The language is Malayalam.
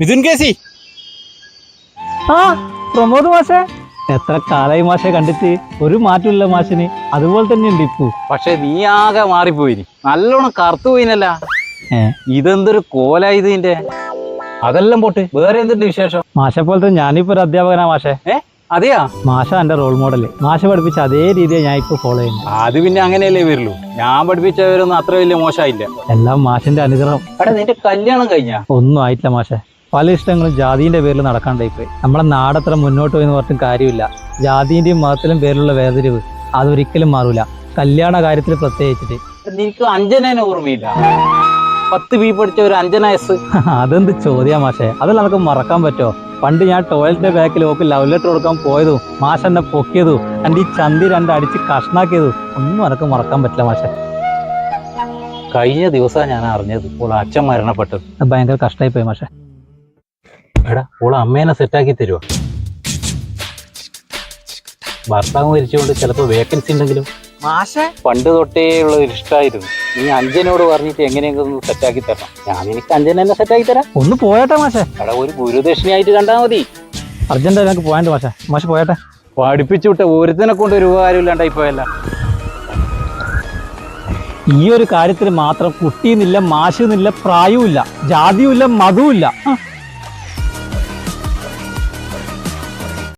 മിഥുൻ കേസി. ആ പ്രമോദ് മാഷെ, എത്ര കാലായി മാഷെ കണ്ടിട്ട്. ഒരു മാറ്റമില്ല മാഷിന്, അതുപോലെ തന്നെയുണ്ട് ഇപ്പു. പക്ഷെ നീ ആകെ മാറിപ്പോയിനി, നല്ലോണം കറുത്തു പോയിനല്ല. ഇതെന്തൊരു കോലായി ഇതിന്റെ. അതെല്ലാം പോട്ട്, വേറെ എന്തുണ്ട് വിശേഷം? മാഷെ പോലത്തെ ഞാനിപ്പോ ഒരു അധ്യാപകനാ മാഷെ. അതെയാ? മാഷ എന്റെ റോൾ മോഡല്. മാഷ പഠിപ്പിച്ച അതേ രീതിയെ ഞാൻ ഇപ്പൊ ഫോളോ ചെയ്യുന്നു. അത് പിന്നെ അങ്ങനെയല്ലേ വരുള്ളൂ. ഞാൻ പഠിപ്പിച്ചവരൊന്നും അത്ര വലിയ മോശമായില്ല. എല്ലാം മാഷിന്റെ അനുഗ്രഹം. എടാ നിന്റെ കല്യാണം കഴിഞ്ഞ? ഒന്നും ആയിട്ടില്ല മാഷെ. പല ഇഷ്ടങ്ങളും ജാതിന്റെ പേരിൽ നടക്കാണ്ടായിപ്പോയി. നമ്മളെ നാടത്ര മുന്നോട്ട് പോയി എന്ന് പറഞ്ഞിട്ടും കാര്യമില്ല. ജാതിന്റെയും മതത്തിലും പേരിലുള്ള വേദരിവ് അതൊരിക്കലും മാറൂല, കല്യാണ കാര്യത്തിൽ പ്രത്യേകിച്ചിട്ട്. നിനക്ക് അഞ്ജനേനെ ഓർമ്മയില്ല? 10 ബി പഠിച്ച ഒരു അഞ്ജന എസ്. അതെന്ത് ചോദ്യാ മാഷെ, അതെല്ലാം നമുക്ക് മറക്കാൻ പറ്റുമോ? പണ്ട് ഞാൻ ടോയ്ലറ്റിന്റെ ബാക്കിൽ ഓക്ക് ലവ് ലെറ്റർ കൊടുക്കാൻ പോയതും മാഷ എന്നെ പൊക്കിയതും എൻ്റെ ഈ ചന്തി അടിച്ച് കഷ്ണാക്കിയതും ഒന്നും എനക്ക് മറക്കാൻ പറ്റില്ല മാഷെ. കഴിഞ്ഞ ദിവസമാണ് ഞാൻ അറിഞ്ഞത് ഓളെ അച്ഛൻ മരണപ്പെട്ടത്. ഭയങ്കര കഷ്ടമായി പോയി മാഷെ. എടാ ഓളെ അമ്മേനെ സെറ്റാക്കി തരുമോ? ഭർത്താവ് മരിച്ചുകൊണ്ട് ചിലപ്പോ വേക്കൻസി ഉണ്ടെങ്കിലും. മാഷെ പണ്ട് തൊട്ടേ ഉള്ള ഒരു ഇഷ്ടമായിരുന്നു. നീ അഞ്ജനോട് പറഞ്ഞിട്ട് എങ്ങനെയെങ്കിലും ഒന്ന് സെറ്റാക്കി തരണം. ഞാൻ എനിക്ക് അഞ്ജനെ സെറ്റാക്കി തരാം. ഒന്ന് പോയട്ടെ മാഷെ. എടാ ഒരു ഗുരുദക്ഷിണയായിട്ട് കണ്ടാൽ മതി. അർജന്റ് എനിക്ക് പോയാണ്ട് മാഷെ. മാഷെ പോയട്ടെ. പഠിപ്പിച്ചു വിട്ട ഒരുത്തിനെ കൊണ്ട് ഒരു ഉപകാരം ഇല്ലാണ്ടായി പോയല്ല. ഈ ഒരു കാര്യത്തിൽ മാത്രം കുട്ടിയെന്നില്ല, മാഷെന്നില്ല, പ്രായവും ഇല്ല, ജാതിയും ഇല്ല, മതവും ഇല്ല.